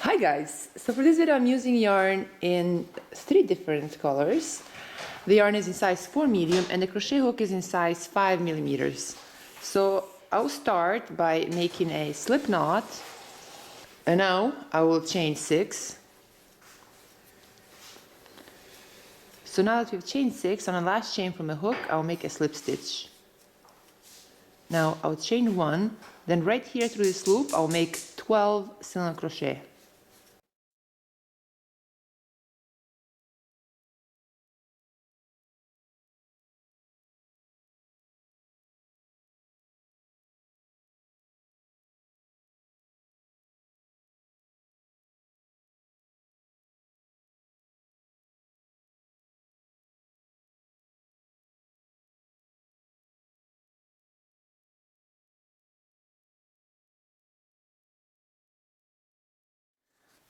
Hi guys! So for this video I'm using yarn in 3 different colors. The yarn is in size 4 medium and the crochet hook is in size 5 millimeters. So I'll start by making a slip knot, and now I will chain 6. So now that we've chained 6, on the last chain from the hook I'll make a slip stitch. Now I'll chain 1, then right here through this loop I'll make 12 single crochet.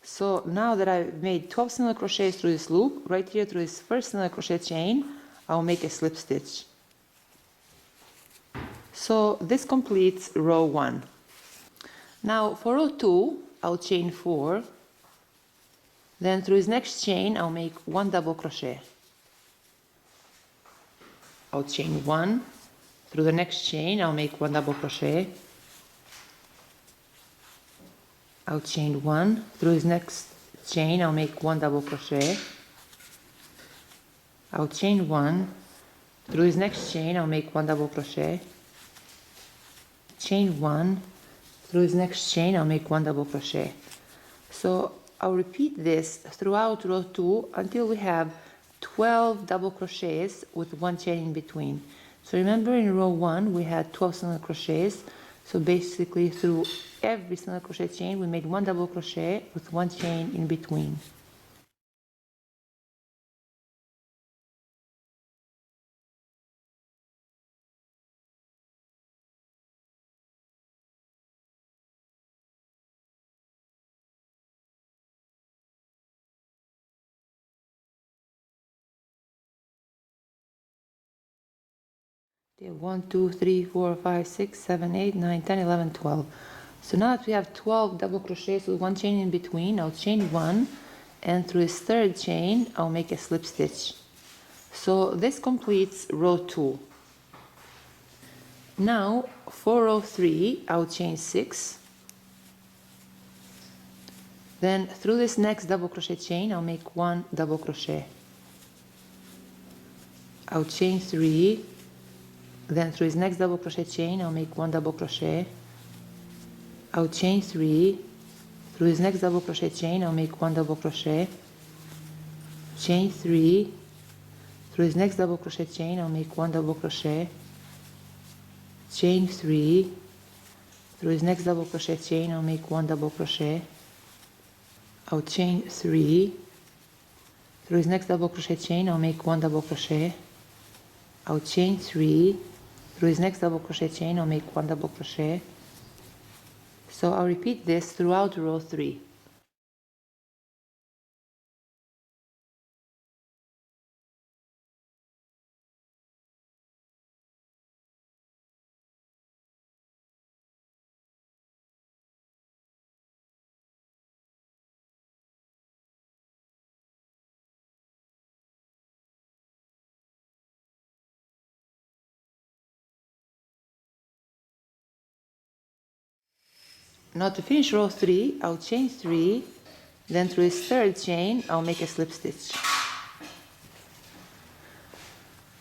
So now that I've made 12 single crochets through this loop, right here through this first single crochet chain, I'll make a slip stitch. So this completes row 1. Now for row 2, I'll chain 4. Then through this next chain, I'll make 1 double crochet. I'll chain 1. Through the next chain, I'll make 1 double crochet. I'll chain 1. Through this next chain, I'll make 1 double crochet. I'll chain 1. Through this next chain, I'll make 1 double crochet. Chain 1. Through this next chain, I'll make 1 double crochet. So I'll repeat this throughout row 2 until we have 12 double crochets with 1 chain in between. So remember, in row 1 we had 12 single crochets. So basically through every single crochet chain we made 1 double crochet with 1 chain in between. Okay, 1, 2, 3, 4, 5, 6, 7, 8, 9, 10, 11, 12. So now that we have 12 double crochets with 1 chain in between, I'll chain 1, and through this third chain I'll make a slip stitch. So this completes row 2. Now for row 3 I'll chain 6. Then through this next double crochet chain I'll make 1 double crochet. I'll chain 3. Then through this next double crochet chain I'll make 1 double crochet. I'll chain 3. Through this next double crochet chain I'll make 1 double crochet. Chain 3. Through this next double crochet chain I'll make 1 double crochet. Chain 3. Through this next double crochet chain I'll make 1 double crochet. I'll chain 3. Through this next double crochet chain I'll make 1 double crochet. I'll chain 3. Through this next double crochet chain I'll make 1 double crochet. So I'll repeat this throughout row 3. Now to finish row 3, I'll chain 3, then through this third chain I'll make a slip stitch.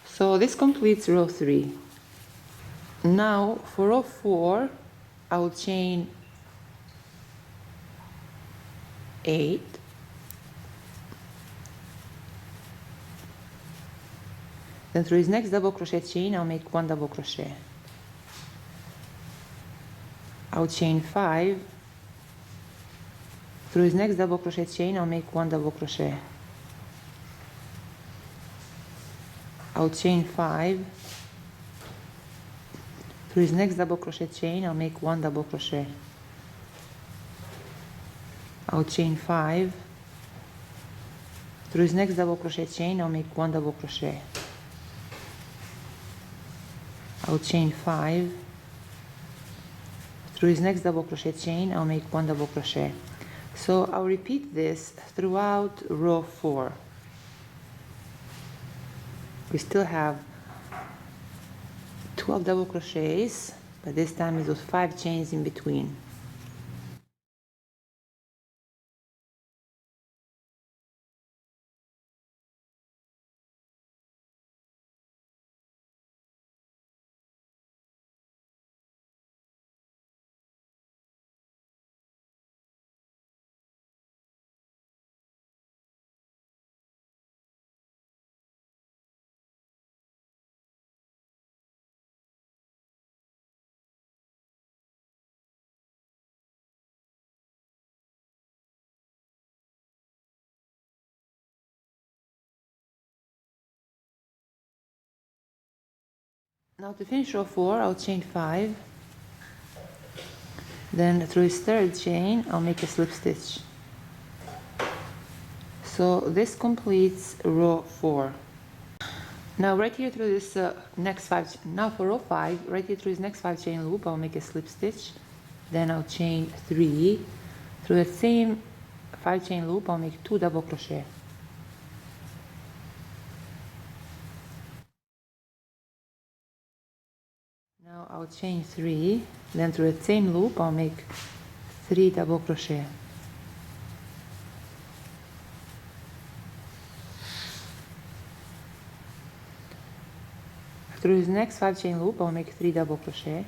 So this completes row 3. Now for row 4 I'll chain 8. Then through this next double crochet chain I'll make 1 double crochet. I'll chain 5. Through this next double crochet chain I'll make 1 double crochet. I'll chain 5. Through this next double crochet chain I'll make 1 double crochet. I'll chain 5. Through this next double crochet chain I'll make 1 double crochet. I'll chain 5. Through this next double crochet chain I'll make 1 double crochet. So I'll repeat this throughout row 4. We still have 12 double crochets, but this time it's those 5 chains in between. Now to finish row 4, I'll chain 5. Then through this third chain, I'll make a slip stitch. So this completes row 4. Now right here through this next 5, now for row 5, right here through this next 5 chain loop, I'll make a slip stitch. Then I'll chain 3. Through the same 5 chain loop, I'll make 2 double crochet. Now I'll chain 3, then through the same loop I'll make 3 double crochet. Through this next 5 chain loop I'll make 3 double crochet.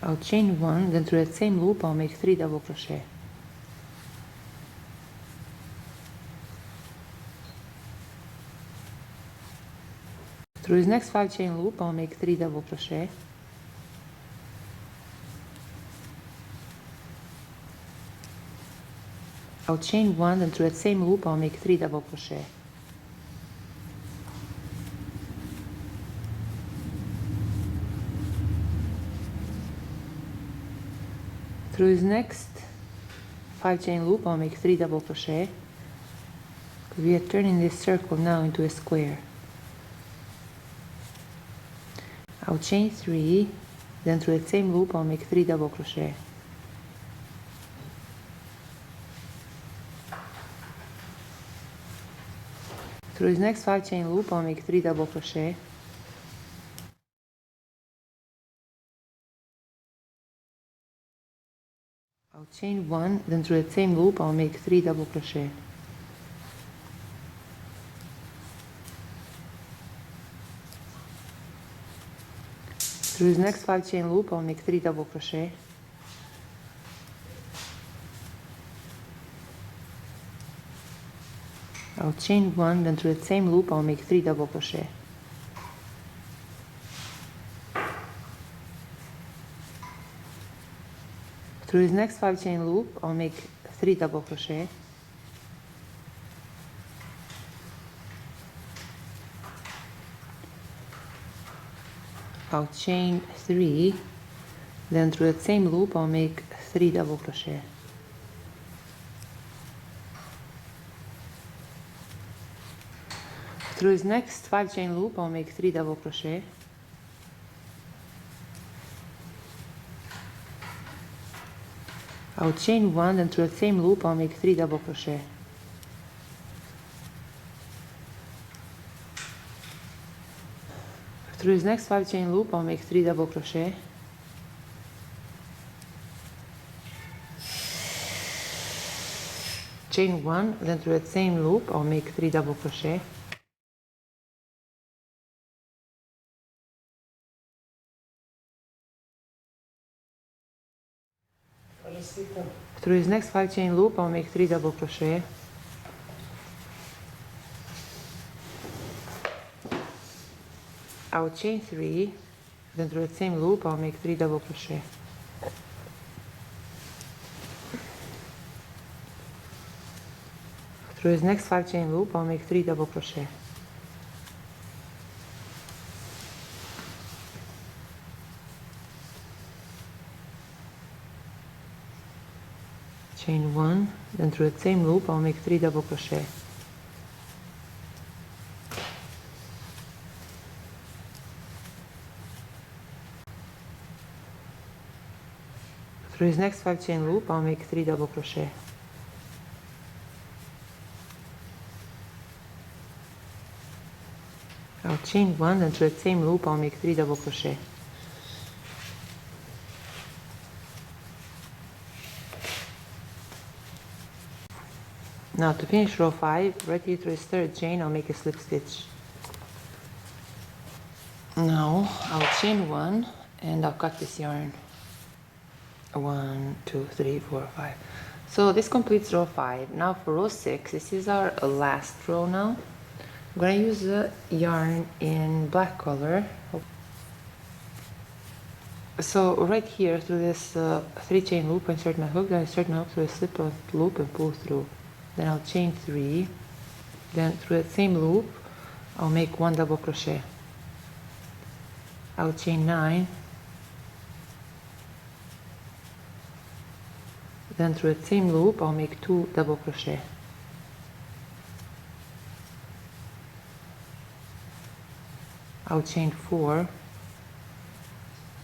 I'll chain 1, then through the same loop I'll make 3 double crochet. Through this next 5 chain loop I'll make 3 double crochet. I'll chain 1, then through that same loop I'll make 3 double crochet. Through this next 5 chain loop I'll make 3 double crochet. We are turning this circle now into a square. I'll chain 3, then through the same loop I'll make 3 double crochet. Through this next 5 chain loop I'll make 3 double crochet. I'll chain 1, then through the same loop I'll make 3 double crochet. Through this next 5 chain loop I'll make 3 double crochet. I'll chain 1, then through the same loop I'll make 3 double crochet. Through this next 5 chain loop I'll make 3 double crochet. I'll chain 3, then through the same loop I'll make 3 double crochet. Through this next 5 chain loop I'll make 3 double crochet. I'll chain 1, then through the same loop I'll make 3 double crochet. Through this next 5 chain loop I'll make 3 double crochet. Chain 1, then through the same loop I'll make 3 double crochet. Through this next 5 chain loop I'll make 3 double crochet. I'll chain 3, then through the same loop I'll make 3 double crochet. Through this next 5 chain loop I'll make 3 double crochet. Chain 1, then through the same loop I'll make 3 double crochet. through his next 5 chain loop I'll make 3 double crochet. I'll chain 1, then through the same loop I'll make 3 double crochet. Now to finish row 5, right here through his 3rd chain I'll make a slip stitch. Now I'll chain 1 and I'll cut this yarn. 1, 2, 3, 4, 5. So this completes row 5. Now for row 6, this is our last row now. I'm going to use the yarn in black color. So right here through this 3 chain loop I insert my hook, then I insert my hook through a slip knot loop and pull through. Then I'll chain 3, then through the same loop I'll make 1 double crochet. I'll chain 9, then through the same loop I'll make 2 double crochet. I'll chain 4,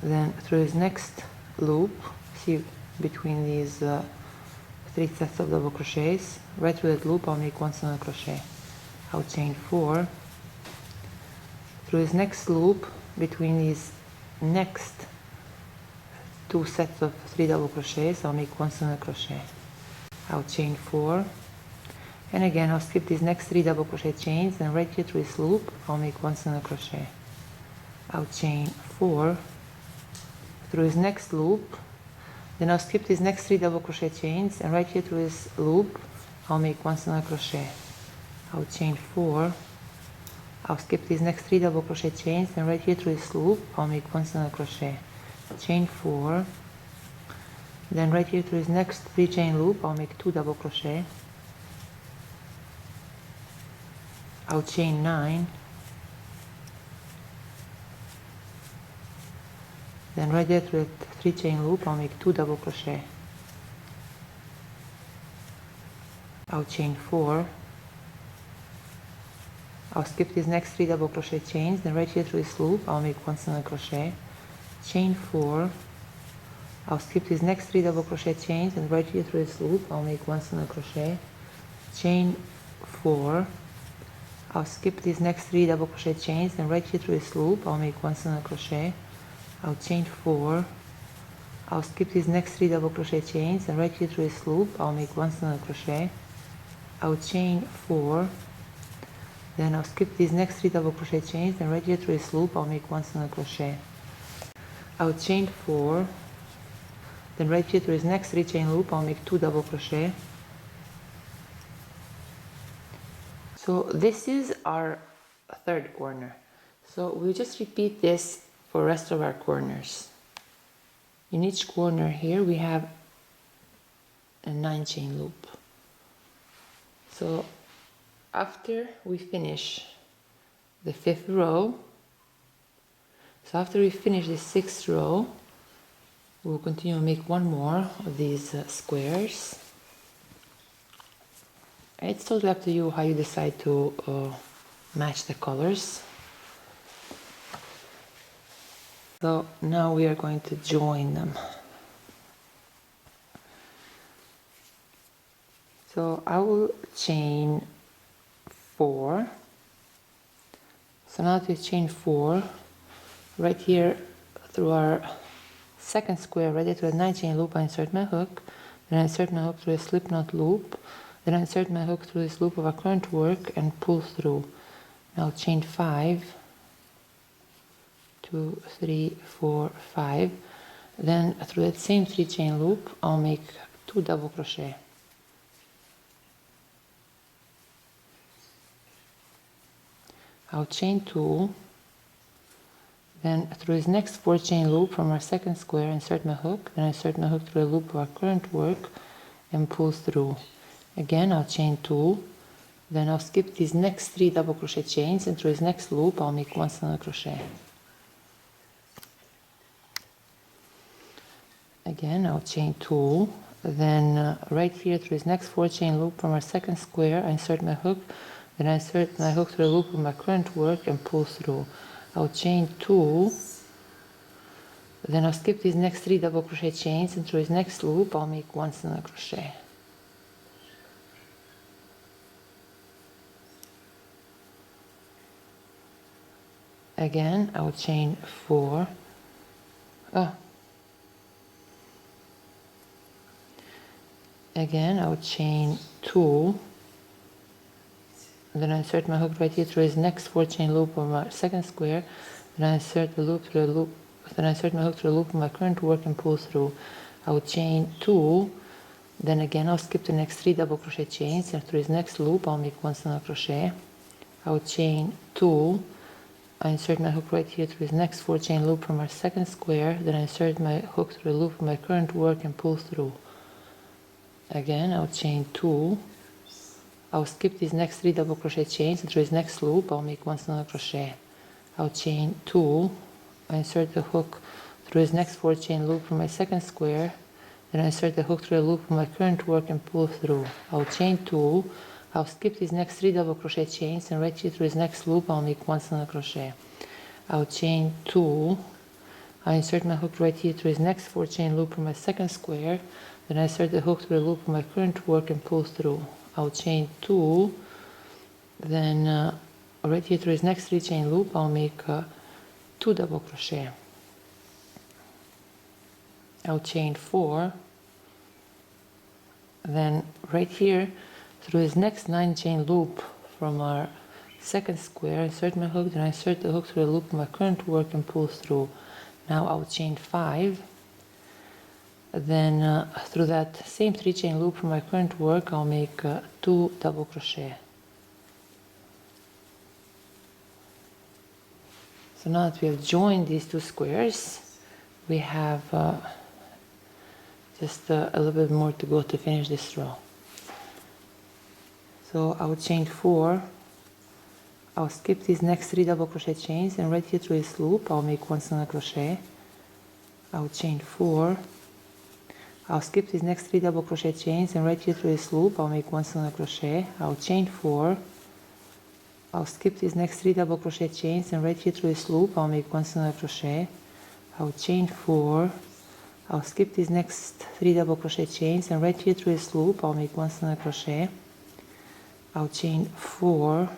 then through his next loop, see between these 3 sets of double crochets, right through that loop I'll make 1 single crochet. I'll chain 4, through his next loop between these next 2 sets of 3 double crochets I'll make 1 single crochet. I'll chain 4, and again I'll skip these next 3 double crochet chains, and right here through this loop I'll make 1 single crochet. I'll chain 4 through his next loop, then I'll skip these next 3 double crochet chains, and right here through this loop I'll make 1 single crochet. I'll chain 4, I'll skip these next 3 double crochet chains, and right here through this loop I'll make 1 single crochet. Chain 4, then right here through this next 3 chain loop I'll make 2 double crochet. I'll chain 9, then right there through the 3 chain loop I'll make 2 double crochet. I'll chain 4, I'll skip these next 3 double crochet chains, then right here through this loop I'll make 1 single crochet. Chain 4, I'll skip these next 3 double crochet chains, and right here through this loop I'll make 1 single crochet. Chain 4, I'll skip these next 3 double crochet chains, and right here through this loop I'll make 1 single crochet. I'll chain 4, I'll skip these next 3 double crochet chains, and right here through this loop I'll make 1 single crochet. I'll chain 4, then I'll skip these next 3 double crochet chains, and right here through this loop I'll make 1 single crochet. I'll chain 4, then right here through this next 3 chain loop I'll make 2 double crochet. So this is our 3rd corner. So we'll just repeat this for the rest of our corners. In each corner here we have a 9 chain loop. So after we finish the 5th row, so after we finish the 6th row, we'll continue to make 1 more of these squares. It's totally up to you how you decide to match the colors. So now we are going to join them. So I will chain 4. So now to chain 4, right here through our 2nd square, right into a 9 chain loop, I insert my hook, then I insert my hook through a slip knot loop, then I insert my hook through this loop of a current work and pull through. Now chain 5, 2, 3, 4, 5, then through that same 3 chain loop I'll make 2 double crochet. I'll chain 2, then through this next 4 chain loop from our 2nd square insert my hook, then I insert my hook through a loop of our current work and pull through. Again I'll chain 2, then I'll skip these next 3 double crochet chains, and through this next loop I'll make 1 single crochet. Again I'll chain 2, then right here through this next 4 chain loop from our 2nd square I insert my hook, then I insert my hook through a loop of my current work and pull through. I'll chain 2, Then I'll skip these next 3 double crochet chains, and through this next loop I'll make 1 single crochet. Again I will chain 4. Again I will chain 2. Then I insert my hook right here through this next 4 chain loop of my second square. Then I insert the loop through a loop. Then I insert my hook through a loop of my current work and pull through. I will chain 2. Then again I'll skip the next 3 double crochet chains, and through this next loop I'll make 1 single crochet. I will chain 2. I insert my hook right here through this next 4 chain loop from our second square. Then I insert my hook through a loop of my current work and pull through. Again I'll chain 2. I'll skip these next 3 double crochet chains, and through this next loop I'll make 1 single crochet. I'll chain 2. I insert the hook through this next 4 chain loop from my second square. Then I insert the hook through a loop of my current work and pull through. I'll chain 2. I'll skip these next 3 double crochet chains, and right here through this next loop I'll make 1 single crochet. I'll chain 2. I insert my hook right here through this next 4 chain loop from my second square. Then I insert the hook through a loop of my current work and pull through. I'll chain 2. Then right here through this next 3 chain loop I'll make 2 double crochet. I'll chain 4. Then right here through this next 9 chain loop from our second square, insert my hook, then I insert the hook through a loop of my current work and pull through. Now I'll chain 5. Then through that same 3 chain loop from my current work I'll make 2 double crochet. So now that we have joined these 2 squares, we have just a little bit more to go to finish this row. So I will chain 4. I'll skip these next 3 double crochet chains, and right here through this loop I'll make 1 single crochet. I'll chain 4. I'll skip these next 3 double crochet chains, and right here through this loop I'll make 1 single crochet. I'll chain 4. I'll skip these next 3 double crochet chains, and right here through this loop I'll make 1 single crochet. I'll chain 4. I'll skip these next 3 double crochet chains, and right here through this loop I'll make 1 single crochet. I'll chain 4.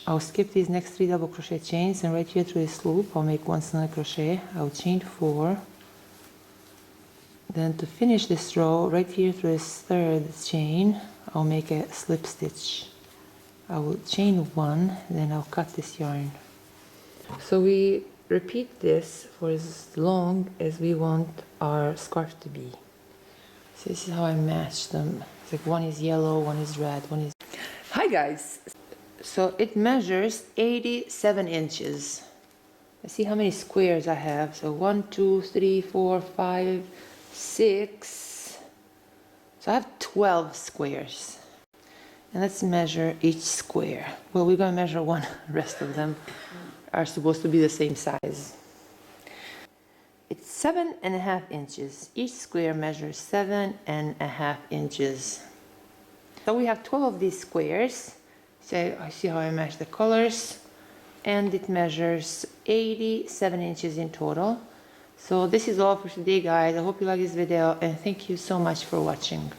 I'll skip these next 3 double crochet chains, and right here through this loop I'll make 1 single crochet. I'll chain 4. Then to finish this row, right here through this 3rd chain, I'll make a slip stitch. I will chain 1, then I'll cut this yarn. So we repeat this for as long as we want our scarf to be. So this is how I match them. It's like one is yellow, one is red, one is... Hi guys! So it measures 87 inches. Let's see how many squares I have. So 1, 2, 3, 4, 5, 6. So I have 12 squares. And let's measure each square. Well, we're going to measure one. The rest of them are supposed to be the same size. It's 7.5 inches. Each square measures 7.5 inches. So we have 12 of these squares. So I see how I match the colors. And it measures 87 inches in total. So this is all for today, guys. I hope you like this video, and thank you so much for watching.